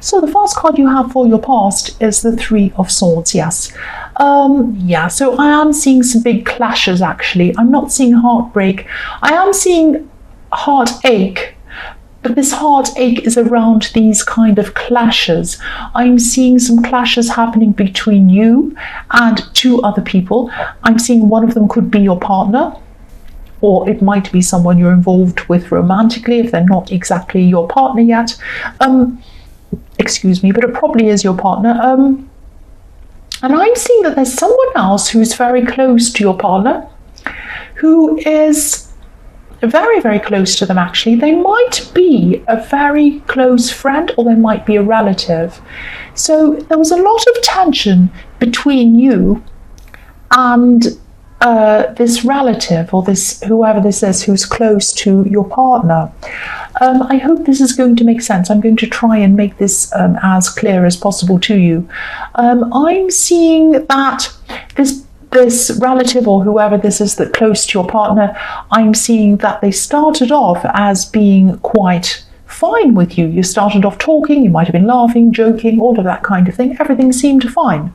So the first card you have for your past is the Three of Swords, yes. So I am seeing some big clashes actually. I'm not seeing heartbreak. I am seeing heartache, but this heartache is around these kind of clashes. I'm seeing some clashes happening between you and two other people. I'm seeing one of them could be your partner, or it might be someone you're involved with romantically if they're not exactly your partner yet. Excuse me, but it probably is your partner. And I'm seeing that there's someone else who's very close to your partner, who is very, very close to them actually. They might be a very close friend, or they might be a relative. So there was a lot of tension between you and this relative, or this whoever this is who's close to your partner. I hope this is going to make sense. I'm going to try and make this as clear as possible to you. I'm seeing that this relative, or whoever this is that close to your partner, I'm seeing that they started off as being quite fine with you. You started off talking, you might have been laughing, joking, all of that kind of thing. Everything seemed fine.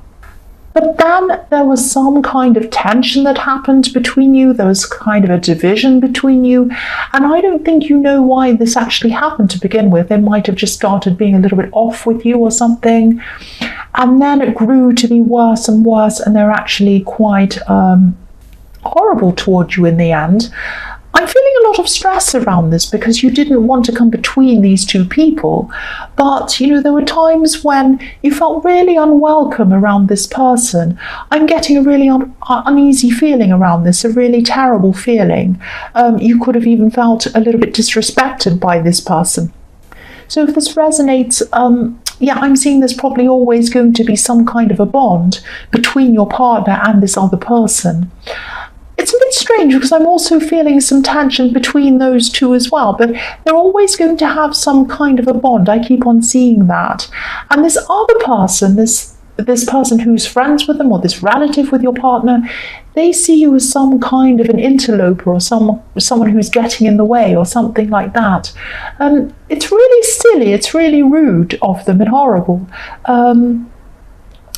But then there was some kind of tension that happened between you. There was kind of a division between you. And I don't think you know why this actually happened to begin with. They might have just started being a little bit off with you or something. And then it grew to be worse and worse. And they're actually quite horrible towards you in the end. I'm feeling a lot of stress around this because you didn't want to come between these two people. But, there were times when you felt really unwelcome around this person. I'm getting a really uneasy feeling around this, a really terrible feeling. You could have even felt a little bit disrespected by this person. So if this resonates, I'm seeing there's probably always going to be some kind of a bond between your partner and this other person. It's a bit strange because I'm also feeling some tension between those two as well, but they're always going to have some kind of a bond. I keep on seeing that. And this other person, this person who's friends with them, or this relative with your partner, they see you as some kind of an interloper, or someone who's getting in the way, or something like that. It's really silly, it's really rude of them and horrible.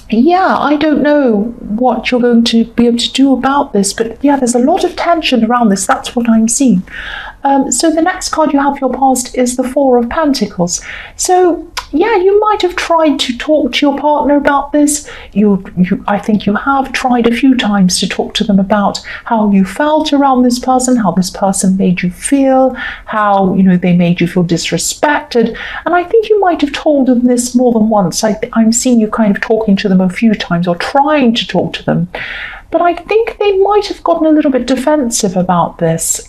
I don't know what you're going to be able to do about this, but there's a lot of tension around this. That's what I'm seeing. So the next card you have for your past is the Four of Pentacles. So you might have tried to talk to your partner about this. I think you have tried a few times to talk to them about how you felt around this person, how this person made you feel, how they made you feel disrespected. And I think you might have told them this more than once. I'm seeing you kind of talking to them a few times, or trying to talk to them. But I think they might have gotten a little bit defensive about this.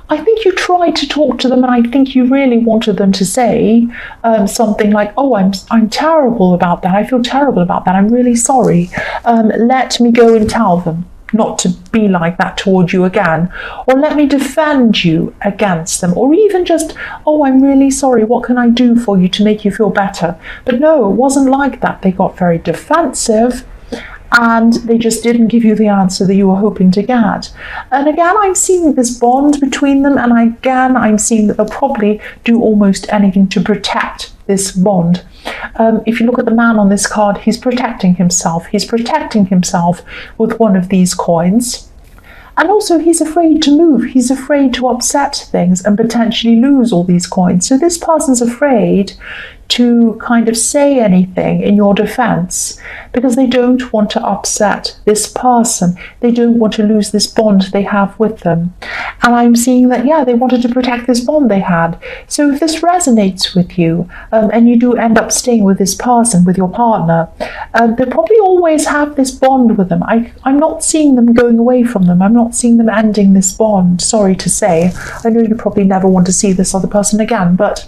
I think you tried to talk to them, and I think you really wanted them to say something like, "Oh, I'm terrible about that. I feel terrible about that. I'm really sorry. Let me go and tell them not to be like that toward you again, or let me defend you against them, or even just, oh, I'm really sorry. What can I do for you to make you feel better?" But no, it wasn't like that. They got very defensive, and they just didn't give you the answer that you were hoping to get. And again, I'm seeing this bond between them, and again, I'm seeing that they'll probably do almost anything to protect this bond. If you look at the man on this card, he's protecting himself. He's protecting himself with one of these coins. And also, he's afraid to move. He's afraid to upset things and potentially lose all these coins. So this person's afraid to kind of say anything in your defense because they don't want to upset this person. They don't want to lose this bond they have with them. And I'm seeing that, they wanted to protect this bond they had. So if this resonates with you, and you do end up staying with this person, with your partner, they probably always have this bond with them. I'm not seeing them going away from them. I'm not seeing them ending this bond, sorry to say. I know you probably never want to see this other person again, but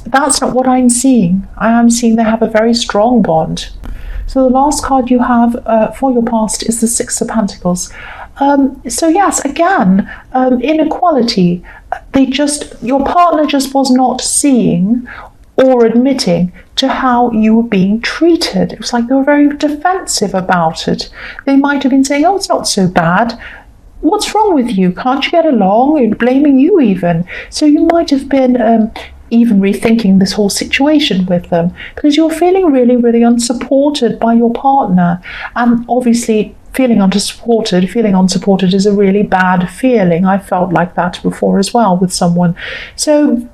that's not what I'm seeing. I am seeing they have a very strong bond. So the last card you have for your past is the Six of Pentacles. So yes, again, inequality. Your partner just was not seeing or admitting to how you were being treated. It was like they were very defensive about it. They might have been saying, "Oh, it's not so bad. What's wrong with you? Can't you get along?" And blaming you even. So you might have been even rethinking this whole situation with them, because you're feeling really, really unsupported by your partner. And obviously, feeling unsupported is a really bad feeling. I felt like that before as well with someone. So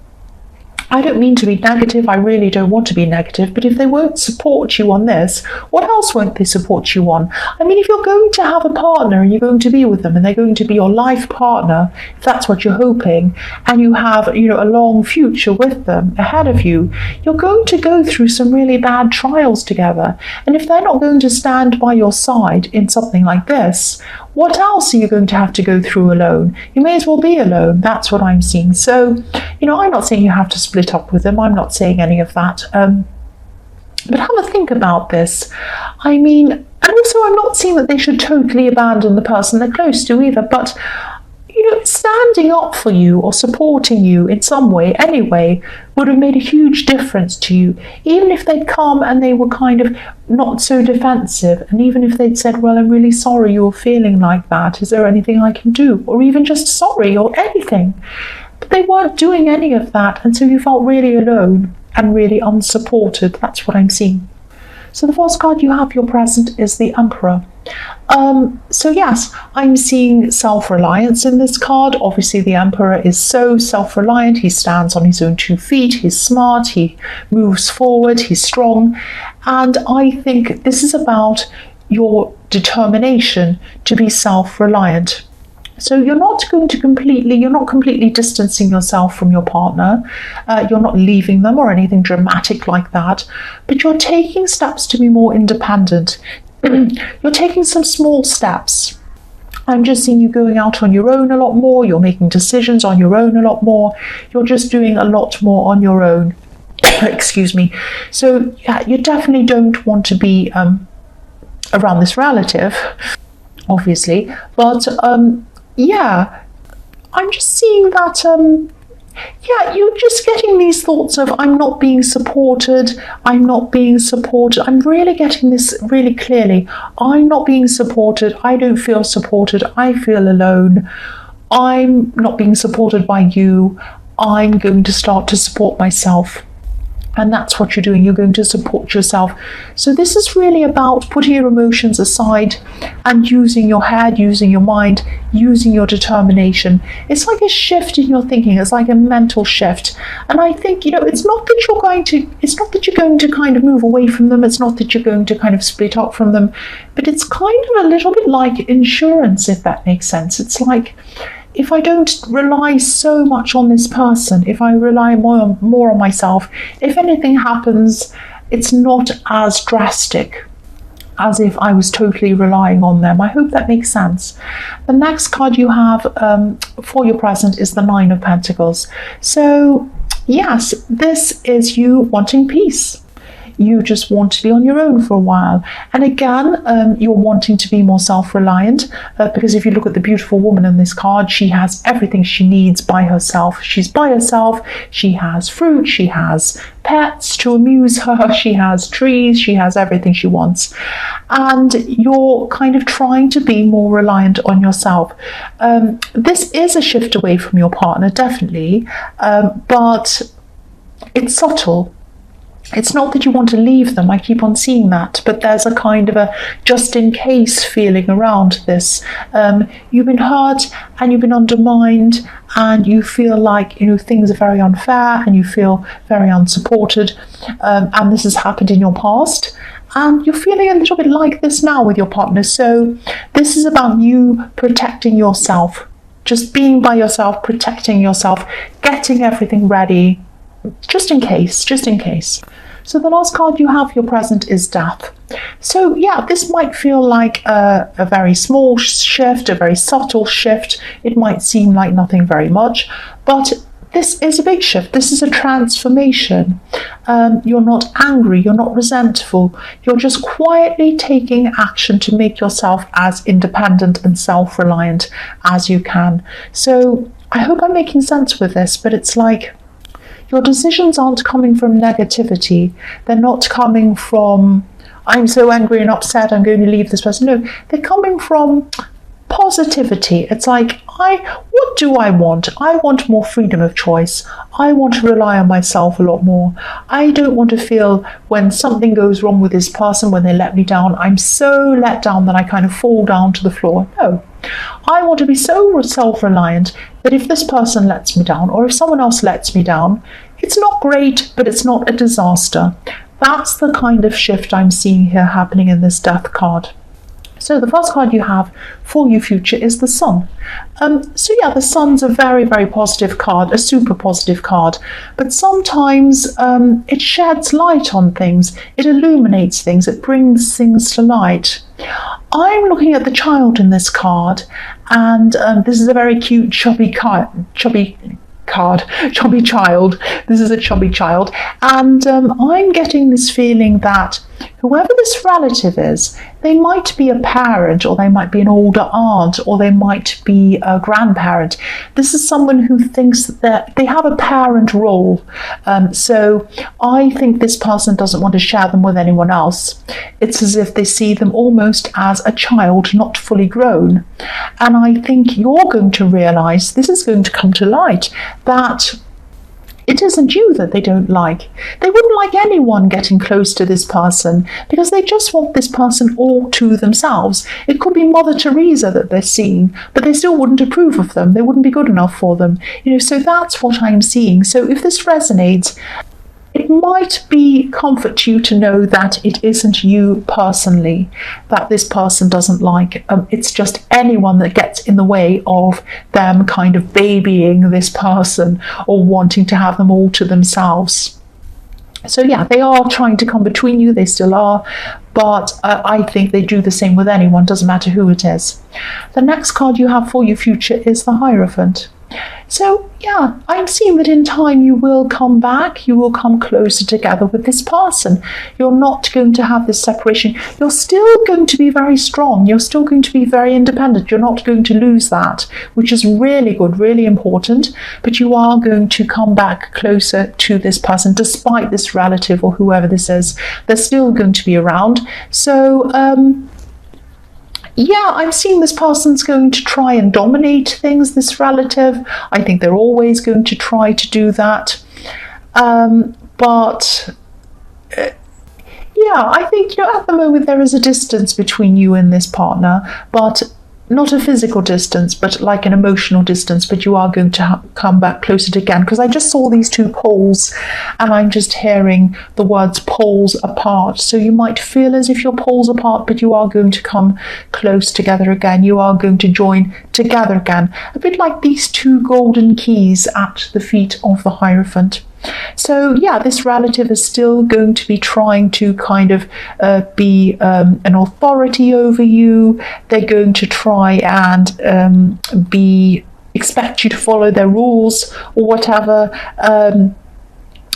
I don't mean to be negative, I really don't want to be negative, but if they won't support you on this, what else won't they support you on? I mean, if you're going to have a partner and you're going to be with them and they're going to be your life partner, if that's what you're hoping, and you have, a long future with them ahead of you, you're going to go through some really bad trials together. And if they're not going to stand by your side in something like this, what else are you going to have to go through alone? You may as well be alone. That's what I'm seeing. So, I'm not saying you have to split up with them. I'm not saying any of that. But have a think about this. I mean, and also I'm not saying that they should totally abandon the person they're close to either, but standing up for you or supporting you in some way anyway would have made a huge difference to you. Even if they'd come and they were kind of not so defensive, and even if they'd said, well, I'm really sorry you're feeling like that, is there anything I can do? Or even just sorry or anything. But they weren't doing any of that, and so you felt really alone and really unsupported. That's what I'm seeing. So the first card you have, your present, is the Emperor. So yes, I'm seeing self-reliance in this card. Obviously, the Emperor is so self-reliant. He stands on his own 2 feet. He's smart. He moves forward. He's strong. And I think this is about your determination to be self-reliant. So you're not completely distancing yourself from your partner. You're not leaving them or anything dramatic like that, but you're taking steps to be more independent. You're taking some small steps. I'm just seeing you going out on your own a lot more. You're making decisions on your own a lot more. You're just doing a lot more on your own. Excuse me. So yeah, you definitely don't want to be around this relative, obviously, but yeah, I'm just seeing that, you're just getting these thoughts of, I'm not being supported. I'm really getting this really clearly. I'm not being supported. I don't feel supported. I feel alone. I'm not being supported by you. I'm going to start to support myself. And that's what you're doing. You're going to support yourself. So this is really about putting your emotions aside and using your head, using your mind, using your determination. It's like a shift in your thinking. It's like a mental shift. And I think, it's not that you're going to kind of move away from them. It's not that you're going to kind of split up from them. But it's kind of a little bit like insurance, if that makes sense. It's like, if I don't rely so much on this person, if I rely more on myself, if anything happens, it's not as drastic as if I was totally relying on them. I hope that makes sense. The next card you have for your present is the Nine of Pentacles. So yes, this is you wanting peace. You just want to be on your own for a while. And again, you're wanting to be more self-reliant because if you look at the beautiful woman in this card, she has everything she needs by herself. She's by herself. She has fruit. She has pets to amuse her. She has trees. She has everything she wants. And you're kind of trying to be more reliant on yourself. This is a shift away from your partner, definitely, but it's subtle. It's not that you want to leave them, I keep on seeing that, but there's a kind of a just in case feeling around this. You've been hurt and you've been undermined and you feel like things are very unfair and you feel very unsupported, and this has happened in your past. And you're feeling a little bit like this now with your partner. So this is about you protecting yourself, just being by yourself, protecting yourself, getting everything ready, just in case. So the last card you have, your present, is Death. So yeah, this might feel like a very small shift, a very subtle shift. It might seem like nothing very much, but this is a big shift. This is a transformation. You're not angry, you're not resentful. You're just quietly taking action to make yourself as independent and self-reliant as you can. So I hope I'm making sense with this, but it's like, your decisions aren't coming from negativity. They're not coming from, I'm so angry and upset, I'm going to leave this person. No, they're coming from positivity. It's like, what do I want? I want more freedom of choice. I want to rely on myself a lot more. I don't want to feel when something goes wrong with this person, when they let me down, I'm so let down that I kind of fall down to the floor. No. I want to be so self-reliant that if this person lets me down, or if someone else lets me down, it's not great, but it's not a disaster. That's the kind of shift I'm seeing here happening in this Death card. So the first card you have for your future is the Sun. So yeah, the Sun's a very, very positive card, a super positive card. But sometimes it sheds light on things. It illuminates things. It brings things to light. I'm looking at the child in this card, and this is a very cute, chubby child. This is a chubby child, and I'm getting this feeling that whoever this relative is, they might be a parent, or they might be an older aunt, or they might be a grandparent. This is someone who thinks that they have a parent role. So I think this person doesn't want to share them with anyone else. It's as if they see them almost as a child, not fully grown. And I think you're going to realize, this is going to come to light, that it isn't you that they don't like. They wouldn't like anyone getting close to this person because they just want this person all to themselves. It could be Mother Teresa that they're seeing, but they still wouldn't approve of them. They wouldn't be good enough for them. So that's what I'm seeing. So if this resonates, it might be comfort to you to know that it isn't you personally that this person doesn't like. It's just anyone that gets in the way of them kind of babying this person or wanting to have them all to themselves. So yeah, they are trying to come between you. They still are. But I think they do the same with anyone. Doesn't matter who it is. The next card you have for your future is the Hierophant. So yeah, I'm seeing that in time you will come back, you will come closer together with this person. You're not going to have this separation. You're still going to be very strong. You're still going to be very independent. You're not going to lose that, which is really good, really important. But you are going to come back closer to this person, despite this relative or whoever this is. They're still going to be around. So yeah, I'm seeing this person's going to try and dominate things, this relative. I think they're always going to try to do that. But yeah, I think, at the moment there is a distance between you and this partner, but not a physical distance, but like an emotional distance. But you are going to come back closer again, because I just saw these two poles and I'm just hearing the words poles apart. So you might feel as if you're poles apart, but you are going to come close together again. You are going to join together again, a bit like these two golden keys at the feet of the Hierophant. So yeah, this relative is still going to be trying to kind of be an authority over you. They're going to try and expect you to follow their rules or whatever.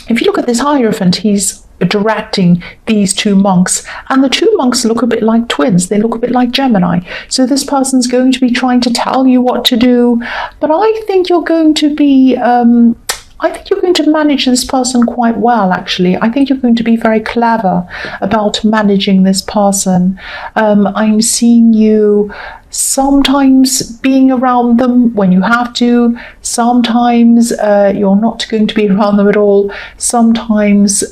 If you look at this Hierophant, he's directing these two monks, and the two monks look a bit like twins. They look a bit like Gemini. So this person's going to be trying to tell you what to do, but I think you're going to be I think you're going to manage this person quite well, actually. I think you're going to be very clever about managing this person. I'm seeing you sometimes being around them when you have to. Sometimes you're not going to be around them at all. Sometimes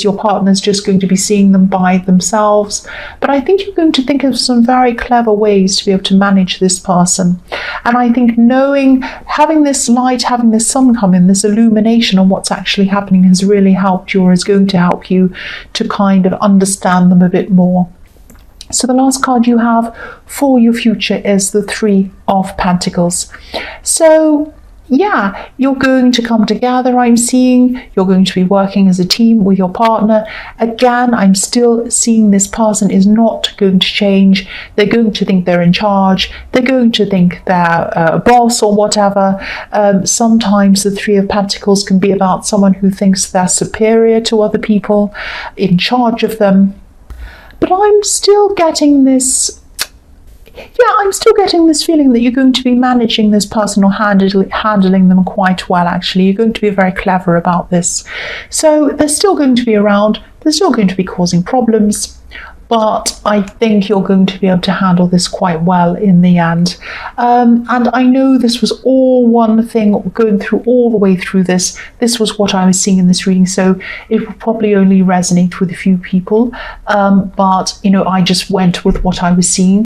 your partner's just going to be seeing them by themselves. But I think you're going to think of some very clever ways to be able to manage this person. And I think having this light, having this sun come in, this illumination on what's actually happening has really helped you, or is going to help you to kind of understand them a bit more. So the last card you have for your future is the Three of Pentacles. So yeah, you're going to come together, I'm seeing. You're going to be working as a team with your partner. Again, I'm still seeing this person is not going to change. They're going to think they're in charge. They're going to think they're a boss or whatever. Sometimes the Three of Pentacles can be about someone who thinks they're superior to other people, in charge of them. But I'm still getting this feeling that you're going to be managing this person or handling them quite well, actually. You're going to be very clever about this. So they're still going to be around. They're still going to be causing problems. but I think you're going to be able to handle this quite well in the end. And I know this was all one thing, going through all the way through this. This was what I was seeing in this reading, so it will probably only resonate with a few people. But, you know, I just went with what I was seeing.